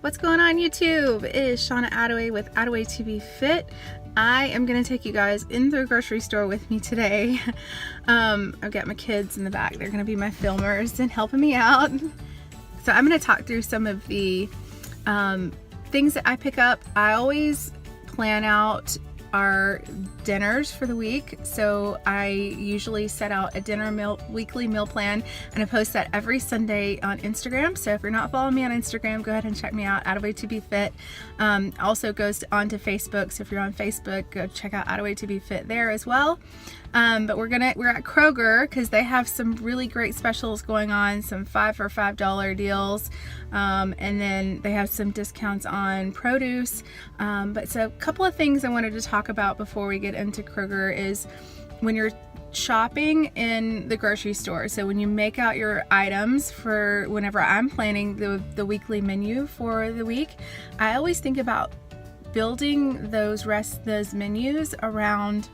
What's going on YouTube? It is Shauna Attaway with Attaway TV Fit. I am going to take you guys in the grocery store with me today. I've got my kids in the back. They're going to be my filmers and helping me out. So I'm going to talk through some of the things that I pick up. I always plan out our dinners for the week, so I usually set out a weekly meal plan, and I post that every Sunday on Instagram. So if you're not following me on Instagram, go ahead and check me out, Attaway to be fit. Also goes on to Facebook, so if you're on Facebook, go check out Attaway to be fit there as well. But we're at Kroger because they have some really great specials going on, some 5 for $5 deals, and then they have some discounts on produce. But so a couple of things I wanted to talk about before we get into Kroger is when you're shopping in the grocery store. So when you make out your items for whenever I'm planning the weekly menu for the week, I always think about building those menus around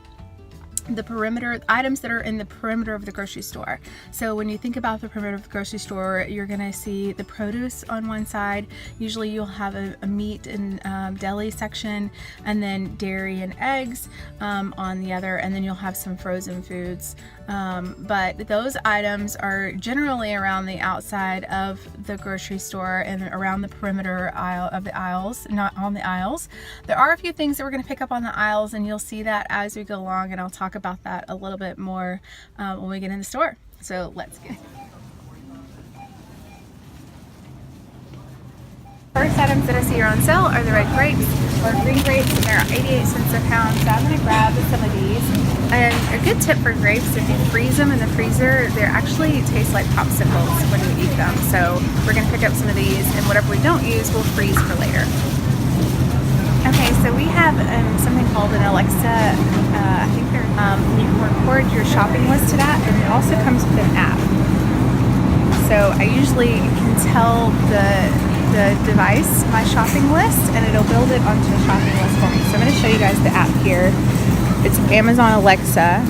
the perimeter items that are in the perimeter of the grocery store. So when you think about the perimeter of the grocery store, you're gonna see the produce on one side. Usually you'll have a meat and deli section, and then dairy and eggs on the other, and then you'll have some frozen foods. But those items are generally around the outside of the grocery store and around the perimeter aisle of the aisles, not on the aisles. There are a few things that we're going to pick up on the aisles, and you'll see that as we go along, and I'll talk about that a little bit more when we get in the store. So let's get first items that I see are on sale are the red grapes or green grapes, and they're 88 cents a pound. So I'm going to grab some of these. And a good tip for grapes, if you freeze them in the freezer, they actually taste like popsicles when you eat them. So we're going to pick up some of these, and whatever we don't use, we'll freeze for later. Okay, so we have something called an Alexa. I think they're, you can record your shopping list to that, and it also comes with an app. So I usually can tell the device my shopping list, and it'll build it onto a shopping list for me. So I'm going to show you guys the app here. It's Amazon Alexa.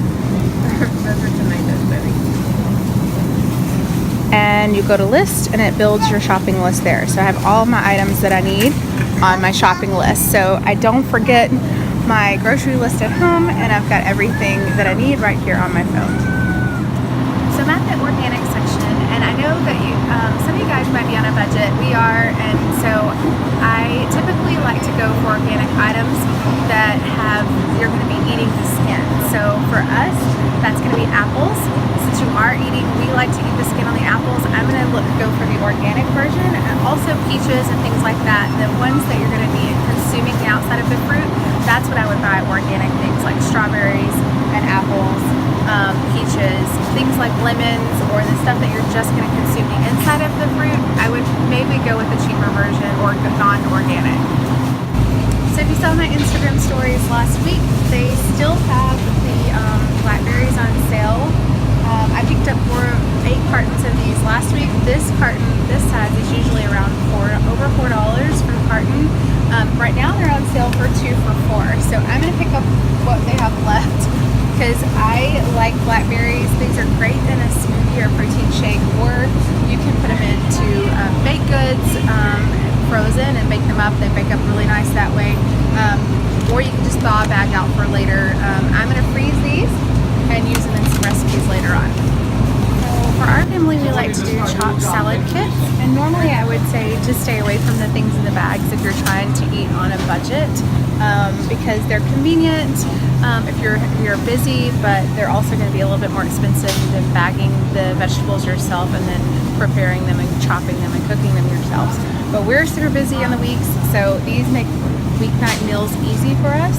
And you go to list, and it builds your shopping list there. So I have all my items that I need on my shopping list, so I don't forget my grocery list at home, and I've got everything that I need right here on my phone. So I'm at the organic section, and I know that some of you guys might be on a budget. We are, and so I typically like to go for organic items that you're going to be eating the skin. So for us, that's going to be apples. Since you are we like to eat the skin on the apples, I'm going to go for the organic version, and also peaches and things like that. The ones that you're going to be consuming the outside of the fruit, that's what I would buy organic things like strawberries and apples, peaches, things like lemons, or the stuff that you're just going to consume the inside of the fruit. I would maybe go with the cheaper version or non-organic. So if you saw my Instagram stories last week, they still have the blackberries on sale. I picked up 8 cartons of these last week. This carton, this size, is usually around over $4 for a carton. Right now they're on sale for 2 for $4. So I'm going to pick up what they have left because I like blackberries. These are great in a smoothie or protein shake, or you can put them into baked goods, frozen, and bake them up. They bake up really nice that way. Or you can just thaw a bag out for later. I'm going to freeze these and use them in some recipes later on. So for our family, we like to do chopped salad kits, and normally I would say to stay away from the things in the bags if you're trying to eat on a budget, because they're convenient if you're busy, but they're also going to be a little bit more expensive than bagging the vegetables yourself and then preparing them and chopping them and cooking them yourselves. But we're super busy on the weeks, so these make weeknight meals easy for us.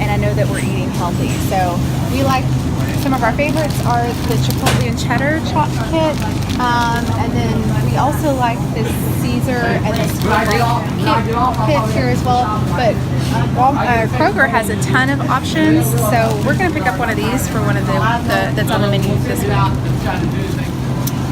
And I know that we're eating healthy. So we like, some of our favorites are the Chipotle and Cheddar Chop Kit, and then we also like this Caesar and this kit here as well. But Kroger has a ton of options, so we're going to pick up one of these for one of that's on the menu this week.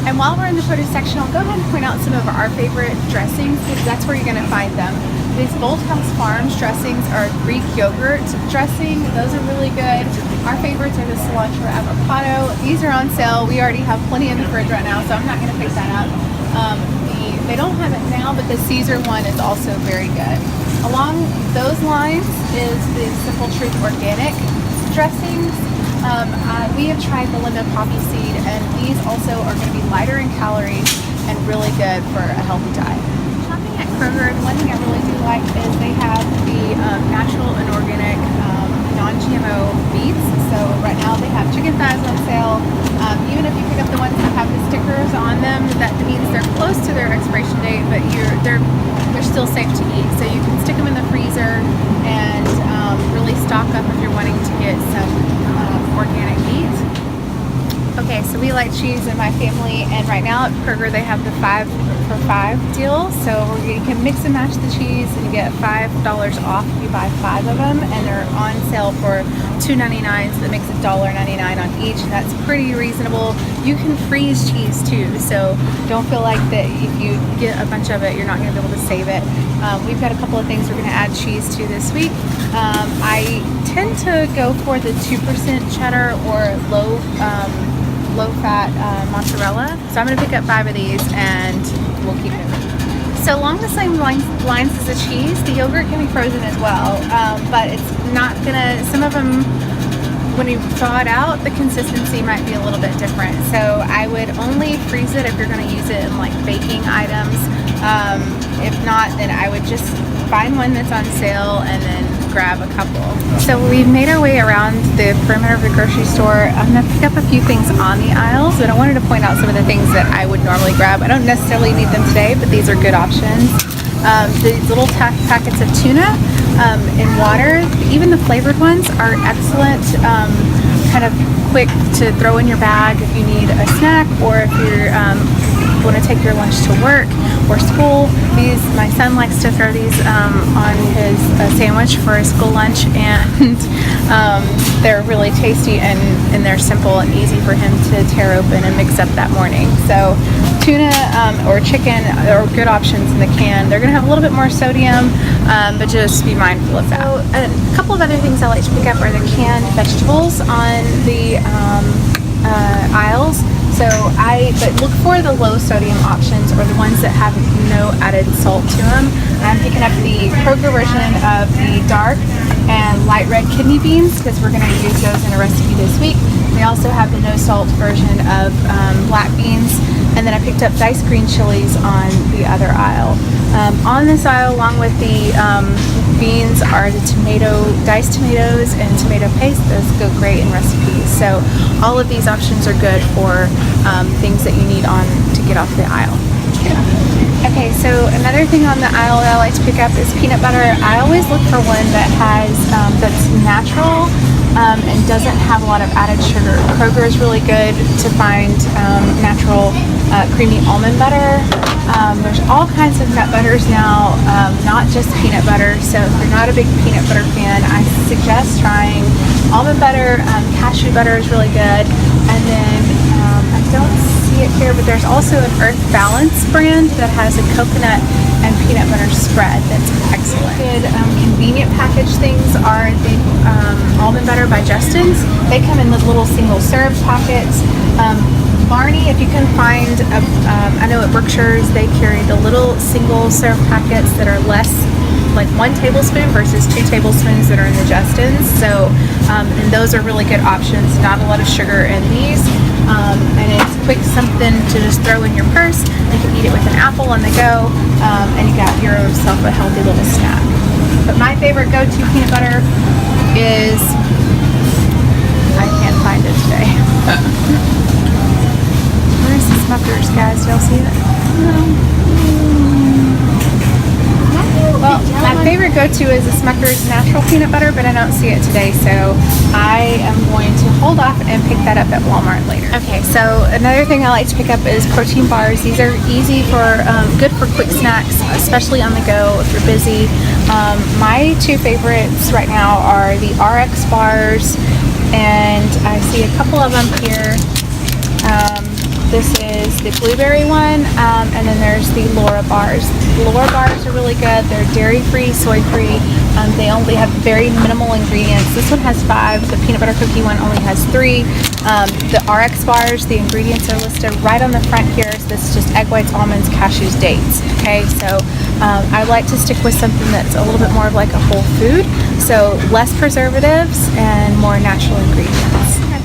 And while we're in the produce section, I'll go ahead and point out some of our favorite dressings, because that's where you're going to find them. These Bolthouse Farms dressings are Greek yogurt dressing. Those are really good. Our favorites are the cilantro avocado. These are on sale. We already have plenty in the fridge right now, so I'm not going to pick that up. The they don't have it now, but the Caesar one is also very good. Along those lines is the Simple Truth organic dressings. We have tried the Linda poppy seed, and these also are going to be lighter in calories and really good for a healthy diet. Shopping at Kroger, one thing I really do like is they have the natural and organic non-GMO meats. So right now they have chicken thighs on sale. Even if you pick up the ones that have the stickers on them, that means they're close to their expiration date, but they're still safe to eat. So you can stick them in the freezer and really stock up if you're wanting to get some organic meat. Okay, so we like cheese in my family, and right now at Kroger they have the 5 for $5 deal. So you can mix and match the cheese, and you get $5 off if you buy 5 of them, and they're on sale for $2.99. So that makes $1.99 on each, and that's pretty reasonable. You can freeze cheese too, so don't feel like that if you get a bunch of it, you're not going to be able to save it. We've got a couple of things we're going to add cheese to this week. I tend to go for the 2% cheddar or low-fat mozzarella. So I'm going to pick up 5 of these and we'll keep moving. So along the same lines as the cheese, the yogurt can be frozen as well, but it's not going to, some of them, when you thaw it out, the consistency might be a little bit different. So I would only freeze it if you're going to use it in like baking items. If not, then I would just find one that's on sale and then grab a couple. So we've made our way around the perimeter of the grocery store. I'm going to pick up a few things on the aisles, but I wanted to point out some of the things that I would normally grab. I don't necessarily need them today, but these are good options. These little packets of tuna in water, even the flavored ones are excellent, kind of quick to throw in your bag if you need a snack, or if you're want to take your lunch to work or school. My son likes to throw these on his sandwich for his school lunch, and they're really tasty, and they're simple and easy for him to tear open and mix up that morning. So tuna or chicken are good options in the can. They're going to have a little bit more sodium, but just be mindful of that. So a couple of other things I like to pick up are the canned vegetables on the aisles. But look for the low sodium options, or the ones that have no added salt to them. I'm picking up the Kroger version of the dark and light red kidney beans because we're going to use those in a recipe this week. We also have the no salt version of black beans, and then I picked up diced green chilies on the other aisle. On this aisle, along with the beans, are the diced tomatoes and tomato paste. Those go great in recipes. So all of these options are good for things that you need to get off the aisle. Okay, so another thing on the aisle that I like to pick up is peanut butter. I always look for one that has that's natural and doesn't have a lot of added sugar. Kroger is really good to find natural creamy almond butter. There's all kinds of nut butters now, not just peanut butter. So if you're not a big peanut butter fan, I suggest trying almond butter. Cashew butter is really good. And then I don't see it here, but there's also an Earth Balance brand that has a coconut and peanut butter spread that's excellent. Good convenient package things are the almond butter by Justin's. They come in the little single serve packets. Barney, if you can find, I know at Berkshire's they carry the little single serve packets that are less, like 1 tablespoon versus 2 tablespoons that are in the Justin's. So, and those are really good options. Not a lot of sugar in these, and it's quick something to just throw in your purse. You can eat it with an apple on the go, and you got yourself a healthy little snack. But my favorite go-to peanut butter is, I can't find it today. Where's the Smuckers, guys? Do y'all see that? No. Well, my favorite go-to is the Smucker's natural peanut butter, but I don't see it today, so I am going to hold off and pick that up at Walmart later. Okay, so another thing I like to pick up is protein bars. These are easy good for quick snacks, especially on the go if you're busy. My 2 favorites right now are the RX bars, and I see a couple of them here. This is the blueberry one, and then there's the Laura bars. The Laura bars are really good. They're dairy-free, soy-free, They only have very minimal ingredients. This one has 5. The peanut butter cookie one only has 3. The RX bars, the ingredients are listed right on the front here. So this is just egg whites, almonds, cashews, dates. Okay, so I like to stick with something that's a little bit more of like a whole food. So less preservatives and more natural ingredients. Okay.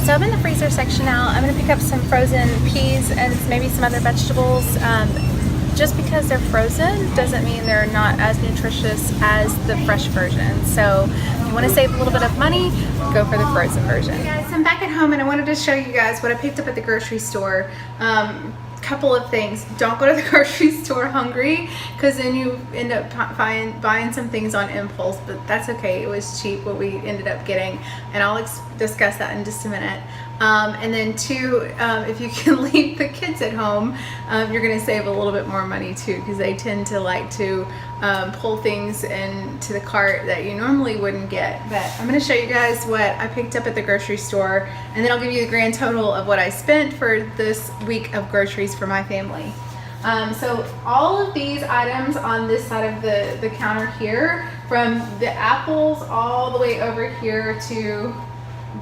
So I'm in the freezer section now. I'm going to pick up some frozen peas and maybe some other vegetables. Just because they're frozen doesn't mean they're not as nutritious as the fresh version. So if you want to save a little bit of money, go for the frozen version. Hey guys, I'm back at home and I wanted to show you guys what I picked up at the grocery store. Couple of things. Don't go to the grocery store hungry, because then you end up buying some things on impulse, but that's okay. It was cheap what we ended up getting, and I'll discuss that in just a minute. And then 2, if you can leave the kids at home, you're going to save a little bit more money too, because they tend to like to pull things into the cart that you normally wouldn't get. But I'm going to show you guys what I picked up at the grocery store, and then I'll give you the grand total of what I spent for this week of groceries for my family. So all of these items on this side of the counter here, from the apples all the way over here to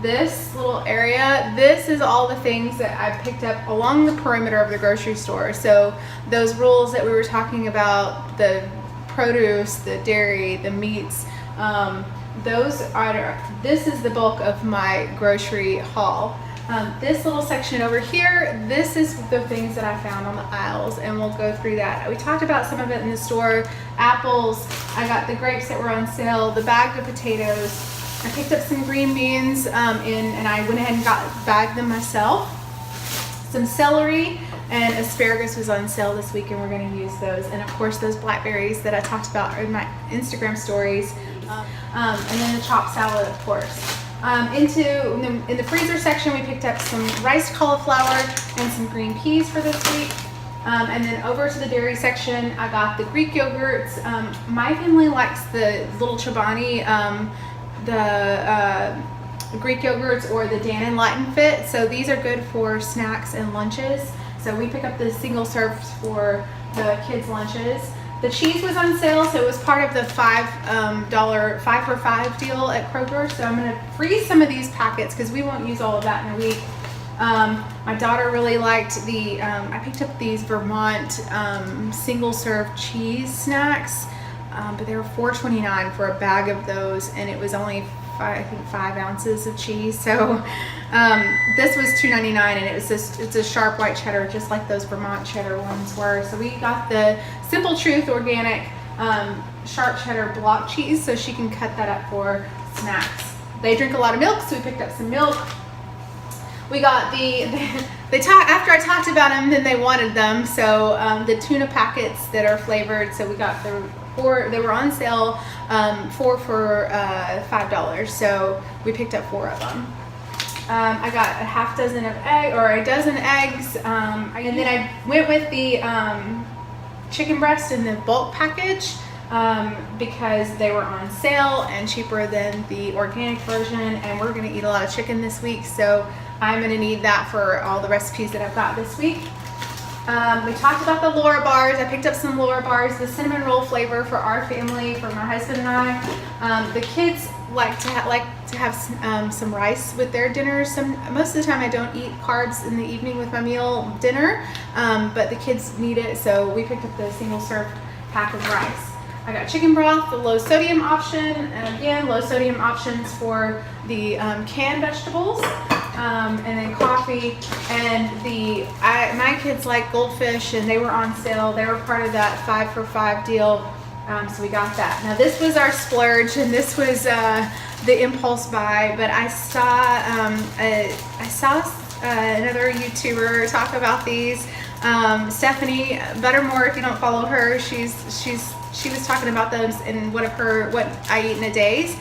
this little area, this is all the things that I picked up along the perimeter of the grocery store. So those rules that we were talking about, the produce, the dairy, the meats, this is the bulk of my grocery haul. This little section over here, this is the things that I found on the aisles, and we'll go through that. We talked about some of it in the store. Apples, I got the grapes that were on sale, the bag of potatoes. I picked up some green beans and I went ahead and bagged them myself. Some celery and asparagus was on sale this week, and we're going to use those. And of course those blackberries that I talked about in my Instagram stories. And then the chopped salad, of course. In the freezer section, we picked up some riced cauliflower and some green peas for this week. And then over to the dairy section, I got the Greek yogurts. My family likes the little Chobani, the Greek yogurts, or the Dannon Light and Fit. So these are good for snacks and lunches. So we pick up the single serves for the kids' lunches. The cheese was on sale, so it was part of the $5 5 for $5 deal at Kroger. So I'm gonna freeze some of these packets because we won't use all of that in a week. My daughter really liked the, I picked up these Vermont single serve cheese snacks, but they were $4.29 for a bag of those, and it was only I think 5 ounces of cheese. So this was $2.99, and it's a sharp white cheddar, just like those Vermont cheddar ones were. So we got the Simple Truth organic sharp cheddar block cheese, so she can cut that up for snacks. They drink a lot of milk, so we picked up some milk. We got after I talked about them, then they wanted them. So the tuna packets that are flavored. So we got they were on sale, 4 for $5. So we picked up 4 of them. I got a dozen eggs, and then I went with the chicken breast in the bulk package because they were on sale and cheaper than the organic version. And we're gonna eat a lot of chicken this week, so I'm gonna need that for all the recipes that I've got this week. We talked about the Laura bars. I picked up some Laura bars, the cinnamon roll flavor for our family, for my husband and I. The kids like to have some rice with their dinners. Most of the time I don't eat carbs in the evening with my dinner, but the kids need it, so we picked up the single serve pack of rice. I got chicken broth, the low sodium option, and again, low sodium options for the canned vegetables, and then coffee. And my kids like goldfish, and they were on sale. They were part of that 5 for $5 deal, so we got that. Now this was our splurge, and this was the impulse buy. But I saw another YouTuber talk about these. Stephanie Buttermore, if you don't follow her, she was talking about those in what I eat in a days.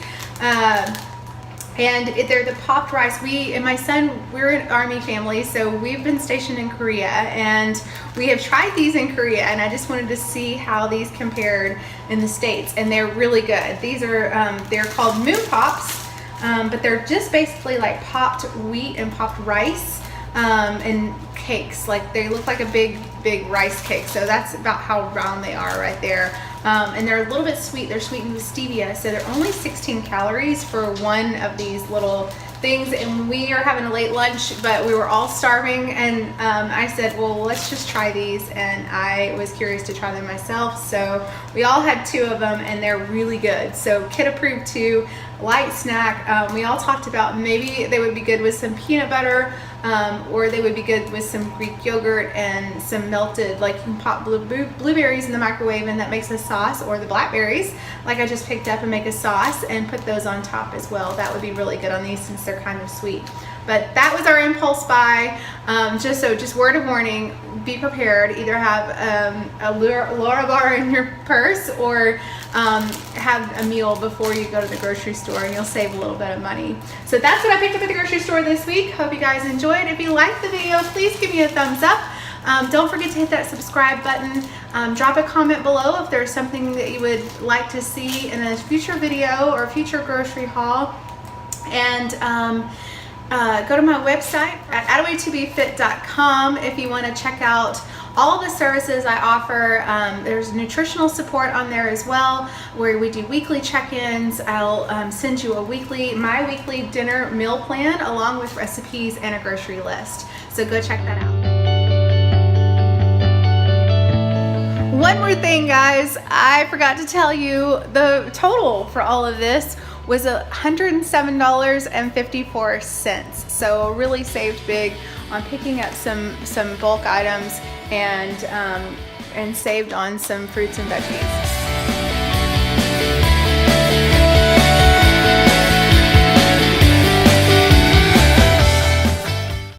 And they're the popped rice. We and my son, we're an Army family, so we've been stationed in Korea, and we have tried these in Korea, and I just wanted to see how these compared in the States, and they're really good. These are, they're called Moon Pops, but they're just basically like popped wheat and popped rice, and cakes. Like they look like a big big rice cake. So that's about how round they are right there. And they're a little bit sweet. They're sweetened with stevia. So they're only 16 calories for one of these little things. And we are having a late lunch, but we were all starving. And I said, well, let's just try these. And I was curious to try them myself. So we all had 2 of them, and they're really good. So kid approved 2, light snack. We all talked about maybe they would be good with some peanut butter, or they would be good with some Greek yogurt and some melted, like you can pop blueberries in the microwave and that makes a sauce, or the blackberries like I just picked up and make a sauce and put those on top as well. That would be really good on these since they're kind of sweet. But that was our impulse buy. Just word of warning, be prepared. Either have a Larabar in your purse, or have a meal before you go to the grocery store, and you'll save a little bit of money. So that's what I picked up at the grocery store this week. Hope you guys enjoyed. If you liked the video, please give me a thumbs up. Don't forget to hit that subscribe button. Drop a comment below if there's something that you would like to see in a future video or a future grocery haul. And go to my website at attawaytobefit.com if you want to check out all the services I offer. There's nutritional support on there as well, where we do weekly check-ins. I'll send you my weekly dinner meal plan along with recipes and a grocery list. So go check that out. One more thing, guys, I forgot to tell you the total for all of this was $107.54. So really saved big on picking up some bulk items, and saved on some fruits and veggies.